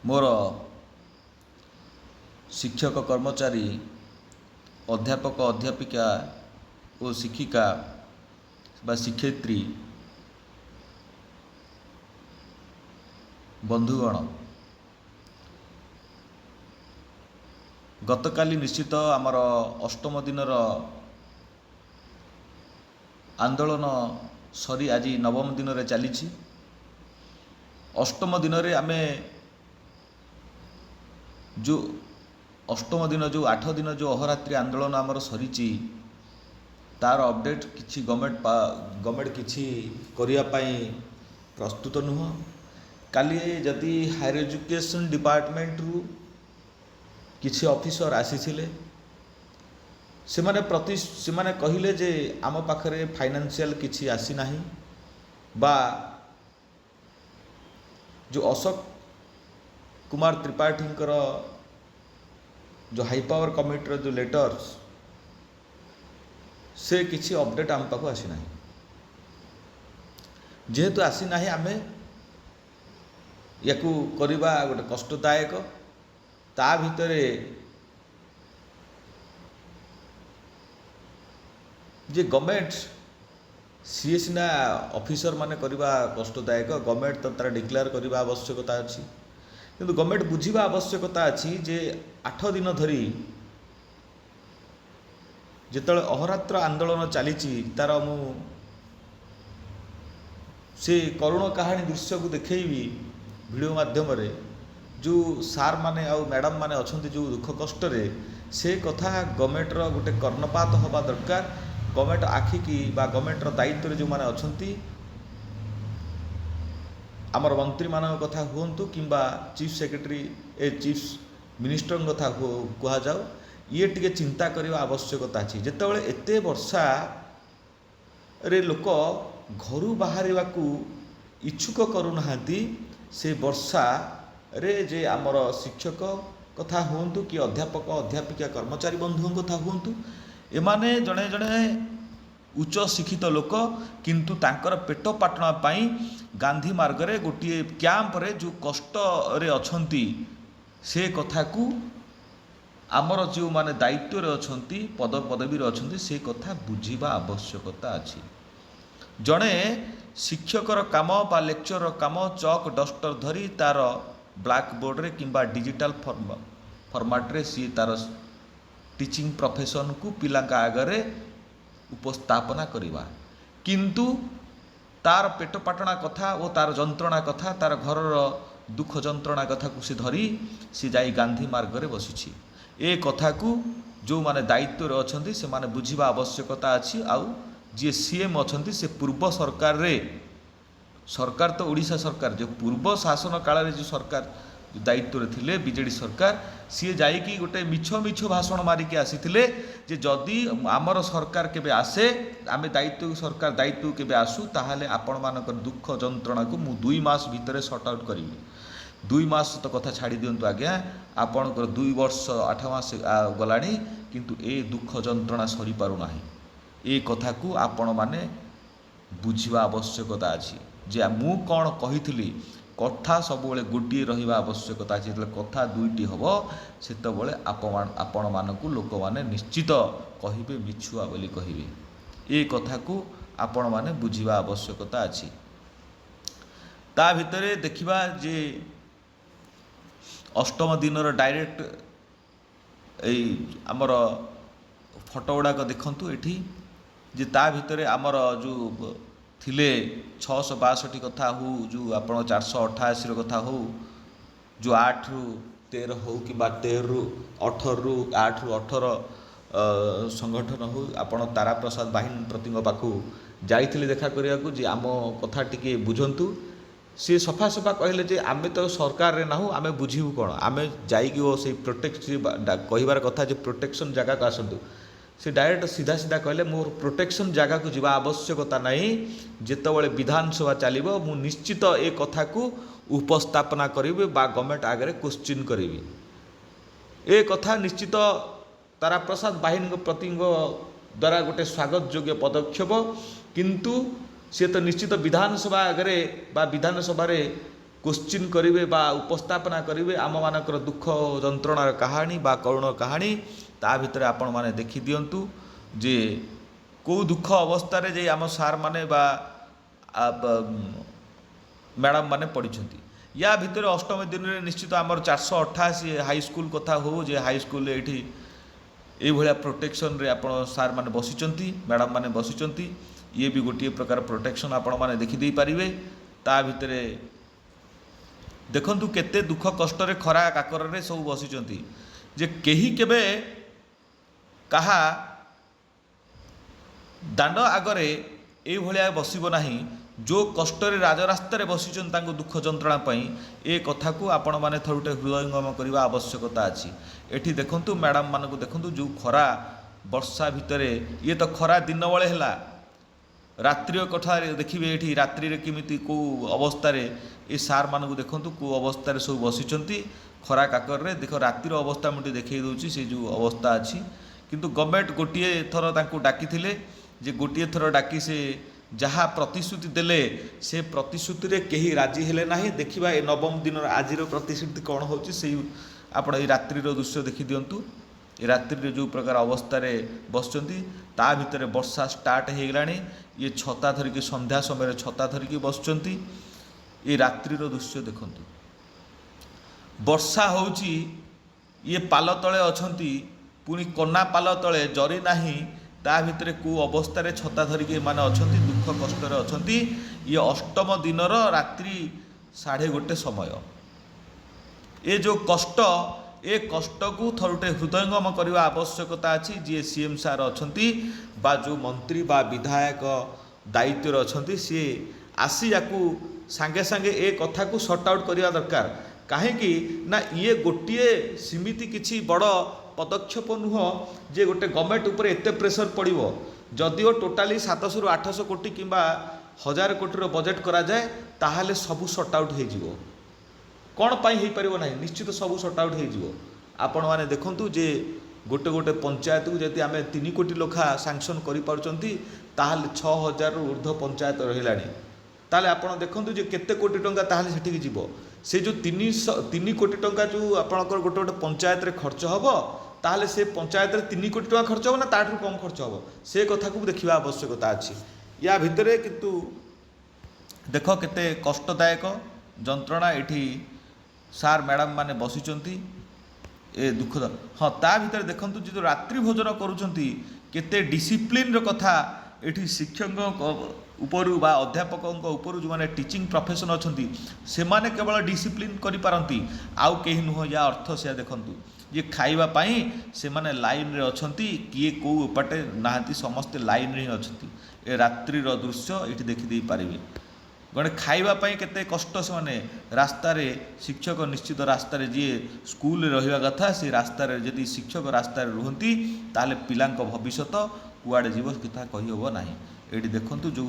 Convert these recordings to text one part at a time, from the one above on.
मोर शिक्षक कर्मचारी अध्यापक अध्यापिका और शिक्षिका बा शिक्षयित्री बंधुगण गतकाली निश्चित आमर अष्टम दिनर आंदोलन सरी आज नवम दिन रे चली अष्टम दिन रे आमे जो अष्टम दिन जो 8 दिन जो अहोरात्रि आंदोलन आमर सरी तार अपडेट किसी गवर्नमेंट किसी करने प्रस्तुत नुह काली जदि हायर एजुकेशन डिपार्टमेंट रु किसी ऑफिसर आसी से माने कहले जे आम पाखरे फाइनेंशियल किसी आसी नाही बा जो अशोक कुमार त्रिपाठी जो हाई पावर कमिटी जो लेटर्स से किसी अपडेट आम पाखु आसी नाही जेहेतु आसी नाही आमे याकू करिबा गोटे कष्टदायक ता भितरे जे गवर्नमेंट सी सीना ऑफिसर माने करवा कष्टदायक गवर्नमेंट तो तार डिक्लेयर करवा आवश्यकता अच्छी किंतु गवर्नमेंट बुझा आवश्यकता अच्छी जे 8 दिन धरी जिते अहोरात्र आंदोलन चली तार मु से करुण कहानी दृश्य को देखी वीडियो माध्यम रे जो सार माने आउ मैडम माने अच्छा जो दुख कष्ट से कथा गवर्नमेंट गोटे कर्णपात हवा दरकार गवर्नमेंट आखिकी गवर्नमेंट दायित्व जो माने अच्छा आमर मंत्री मान कथा हूँ कि चीफ सेक्रेटरी चीफ मिनिस्टर कथा कह जाओ ये टिके चिंता करने आवश्यकता अच्छी जितेबाला एत वर्षा रे लोक घर बाहर इच्छुक करूना से वर्षा रे जे आमर शिक्षक कथा हूँ कि अध्यापक अध्यापिका कर्मचारी बंधु कथा हूँ एमाने जड़े जड़े उच्च शिक्षित लोक किंतु तांकर पेट पाटना पाई गांधी मार्ग रे गोटे कैंप रे जो कष्ट रे अछंती से कथा को आमर जो माने दायित्व रे अछंती पद पदवी रे अछंती से कथा बुझीबा आवश्यकता अछि जड़े शिक्षकर काम बा लेक्चर काम चक डस्टर धरी तार ब्लैक बोर्ड रे किंबा डिजिटल फॉर्मेट रे सी तार टीचिंग प्रोफेशन को पिला आगरे उपस्थापना करवा किंतु तार पेट पाटना कथा और तार जंत्रणा कथा तार घर दुख जंत्रणा कथा को सी धरी सी जाई गांधी मार्ग रे बसिछि ए कथा को जो माने दायित्व रे अछंती से माने बुझिबा आवश्यकता अछि आउ जे सीएम अछंती से पूर्व सरकार रे सरकार तो ओडिशा सरकार जो पूर्व शासन काल रे जो सरकार दायित्व रे थिले बीजेडी सरकार सी जाइकी गोटे मिछ मिछ भाषण मारिकी आसीथिले जे जदि आमर सरकार केबे आसे आमे दायित्व सरकार दायित्व केबे आसु ताहाले आपण मानकर दुख जंत्रणा को मु 2 मास भितरे सॉर्ट आउट करिवि 2 मास तो कथा छाड़ी दियंतु आज्ञा आपणकर 2 वर्ष 8 मास गलानी किंतु ए दुख जंत्रणा सरी पारु नाही ए कथा को आपण माने बुझिबा आवश्यकता अछि जे मु कोन कहिथिली कथा सब गोटे रहा आवश्यकता अच्छे जो कथा दुईटी हम से आपण मानक लोक मैंने निश्चित कहे मिछुआ बोली कहे ये कथा को आपण मैंने बुझा आवश्यकता अच्छी ता भितर देखा जे अष्टम दिन डायरेक्ट आमर फोटो गुड़ाक देखु ये जे ता भितर आमर जो थिले 662 कथा हो जो आप 488 कथा हो जो 8 रु 13 हो कि 13 रु 18 रु 8 रु 18 संगठन हो आपण तारा प्रसाद बाहिनी प्रति पाखु जाइथिले देखा करिया को जे आम कथा टिके बुझंतु सी सफा सफा कहले जे आमे तो सरकार रे नाहु आमे बुझिबु कोन आमे जाइकी ओ से प्रोटेक्ट कहिबार कथा जे प्रोटेक्शन जगह को आसंतु से डायरेक्ट सीधा सीधा कहले मोर प्रोटेक्शन जगह को जीवा आवश्यकता नहीं जितेबाला विधानसभा चलो मु निश्चित ए कथा को उपस्थापना करी बा गवर्नमेंट आगे क्वेश्चन करी ए कथा निश्चित तारा प्रसाद बाहिनी प्रति द्वारा गोटे स्वागत योग्य पदक्षेप किंतु सी तो निश्चित विधानसभा आगे बा विधानसभा क्वेश्चन करेंगे बा उपस्थापना करेंगे आम मानकर दुख जंत्रणार कहानी बा करुण कहानी ता भितर आपण माने देखि दियंतु जे कौ दुख अवस्था रे जे आम सार माने बा मैडम माने पढ़ी या भितर अष्टम दिन में निश्चित आमर 488 हाई स्कूल कथा हो जे हाई स्कूल ये भाया प्रोटेक्शन रे आपण सार माने बसिचंती मैडम माने बसिचंती ये भी गोटे प्रकार प्रोटेक्शन आपण माने देखि दे पारिबे ता भितरे देखंतु केते दुख कष्ट रे खरा काकर रे सब बसिचंती जे केही केबे कहा दांड आगरे ये भाया बसिबो नाही जो कष्ट राजरास्त बसिचन तांको दुख जंत्रणा पई ए कथा को आपण माने थरुटे हृदयंगम करबा आवश्यकता अछि एठी देखंतु मैडम मानकु देखंतु जो खरा वर्षा भितरे ये तो खरा दिन बेले हैला रात्रि कथा देखिए ये रात्रि रे किमिति को अवस्था रे ए सार मानकु देखंतु को अवस्था रे सब बसिचंती खरा काकर रे देख रातिर अवस्था मुटी देखै दउची से जो अवस्था अछि किंतु गवर्नमेंट गोटिए थर तांको डाकी थिले जे गोटिए थर डाकी से जहाँ प्रतिश्रुति देले से प्रतिश्रुति रे केही राजी हेले नाही देखिबा ए नवम दिन आजिर प्रतिश्रुति कौन होची से आपण ए रात्रि दृश्य देखि दियंतु ए रात्रि जो प्रकार अवस्था रे बसचंती ता भितर वर्षा स्टार्ट हे गलानी ये छता धरिकी संध्या समय छता धरिकी बसचंती ये रात्रि दृश्य देखंतु वर्षा होची ये पाल तले अछंती पुनी कन्ना पाल तले जरी नाही ता भितर को अवस्था रे छता धरिकी माने अछंती दुख कष्ट रे अछंती ये अष्टम दिनर रात्रि 1:30 समय ए जो कष्ट ए कष्ट को थरुटे हृदयंगम करने आवश्यकता अच्छी जी सीएम सार अछंती बा जो मंत्री बा विधायक दायित्व अछंती सी आसी याकू सांगे सांगे ए कथा को सॉर्ट आउट करवा दरकार कहीं ना ये गोटे सीमिति किछि बड़ पदक्षेप नुह जे गोटे गवर्नमेंट उपर एते प्रेशर पड़ो जदिओ टोटाली 700 ରୁ 800 कोटी किंबा 1000 कोटी बजेट करा जाए ताहाले सबू सॉर्ट आउट हो जिवो कौन पाई हो पारिबो नाही निश्चित सबू सॉर्ट आउट हो जिवो आपण माने देखंतु जे गोटे गोटे पंचायत को जदि आमे 3 कोटी लोखा सैंक्शन करि पारुचंती ताहाले 6000 रु ऊर्ध्व पंचायत रहिलानी ताले आपण देखंतु जे केते कोटी टंका ताहाले सेठी जिवो से जो 3 कोटी टंका जो आपणकर गोटे गोटे पंचायत रे खर्च हबो ताहले से पंचायत रे 3 कोटी टंका खर्च हो ना ताठू कम खर्च हो से कथा को देखिबा आवश्यकता अछि या भितरे किंतु देख केते कष्टदायक जंत्रणा एठी सार मैडम माने बसिचंती ए दुखद हाँ ता भितर देखंतु जो रात्रि भोजन करूचंती केते डिसिप्लिन रो कथा एठी शिक्षक उपरू बा अध्यापकों उपरू जो माने टीचिंग प्रोफेशन अछंती से माने केवल डिसिप्लिन करि पारंती आउ केही नुह या अर्थ से देखंतु ये खाइबा पाई से माने लाइन रे अछंती किए को पटे नाहंती समस्त लाइन रे अछंती ए रात्रि रो दृश्य एठी देखि देई पारिबे गणे खाइबा पाई केते कष्ट से माने रास्ता रे शिक्षक निश्चित रास्ता रे जे स्कूल रे रहिबा कथा से रास्ता रे जदि शिक्षक रास्ता रे रुहंती ताले पिलांक भविष्यत कुआडे जीव कथा कहि होबो नाही एठी देखंतु जो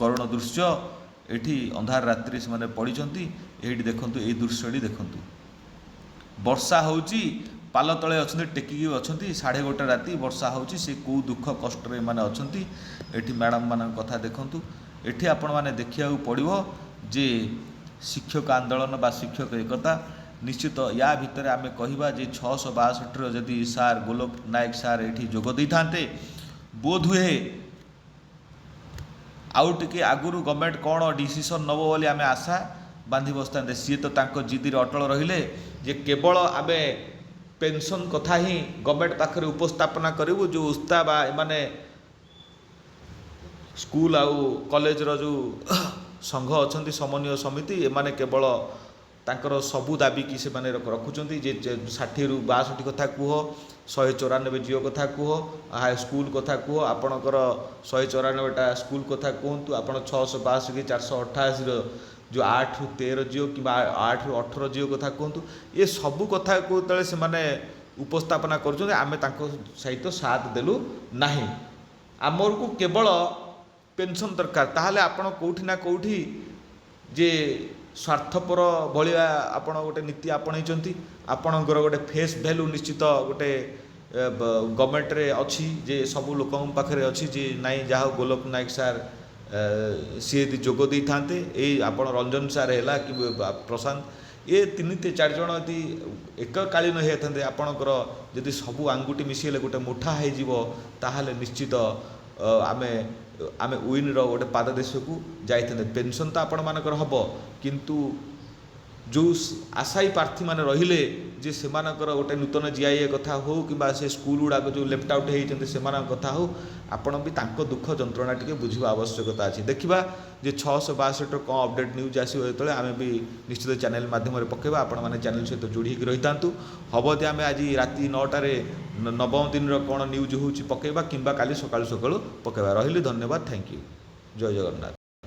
करुण दृश्य एठी अंधार रात्रि से माने पड़ीचंती एठी देखंतु ए दृश्यटी देखंतु वर्षा होउची पाल तले अछंती टेकिकी अछंती 1:30 राति वर्षा होउची से को दुख कष्ट रे माने अछंती एठी मैडम मान कथा देखंतु एठी आपण माने देखिया पड़िबो जे शिक्षक आंदोलन बा शिक्षक एकता निश्चित या भितर आमे कहिबा जे 662 जदि सार गोलोक नायक सार एठी जोग दै थांते बोध हुए आउ टिके आगुरु गवर्नमेंट कौन डिसीजन नबो बोली आमे आशा बांधी बसता सी तो तांको जिदिर अटल रहिले जे केवल आमे पेंशन कथा ही गवर्नमेंट पाखरे उपस्थापना करिवु जो उस्ता बा माने स्कूल आउ कॉलेज रो जो संघ अछंती समन्वय समिति एमाने केवल तांकर सबू दाबी कि से माने रखुचंती जे 60 रु 62 कथा कुह 194 जियो कथा कुह हाई स्कूल कथा कुह आपणकर 194टा स्कूल कथा कहतु आपण 662 कि 488 जो 8 रु 13 जियो कि 8 रु 18 जियो कथा कहतु ये सबू कथा को तले से माने उपस्थापना करूछन आमे तांको सहित साथ देलु नाही आमर को केवल पेंशन दरकार ताहले आपण कोठी ना कोठी जे स्वार्थपर भलिया आपण गोटे नीति आपणैचंती आपणकर गोटे फेस भैल्यू निश्चित गोटे गवर्नमेंट रे अच्छी जे सबू लोक पाखे अच्छी जे नाई जहाँ गोलोक नायक सार सी यदि जोग दे था आपण रंजन सार है कि प्रशांत ये तीन चार जन यदि एककालीन होते आपणकर जदि सबू आंगुठी मिसीगले गोटे मुठा हो निश्चित आमे आमे विन रोटे पाद देश को जाते पेनसन तो आपण मानकर हम किंतु जो आशायी प्रार्थी मैंने रहिले जे सेमानकर गोटे नूतन जीआईए कथा हो कि से स्कूल गुड़ाक जो लेफ्ट आउट होती से कथा हो आपण भी तांको दुख जंत्रणा टी बुझा आवश्यकता अच्छी देखा जे 662 कौन अपडेट न्यूज आसो जो आम भी निश्चित चैनल माध्यम पकेबा आपण मैंने चैनल सहित जोड़ी रही था हम दे आम आज राति 9टार नवम दिन कौन न्यूज हो पकेबा कि काली सकाळु सकाळु पकेबा रही धन्यवाद थैंक यू जय जगन्नाथ।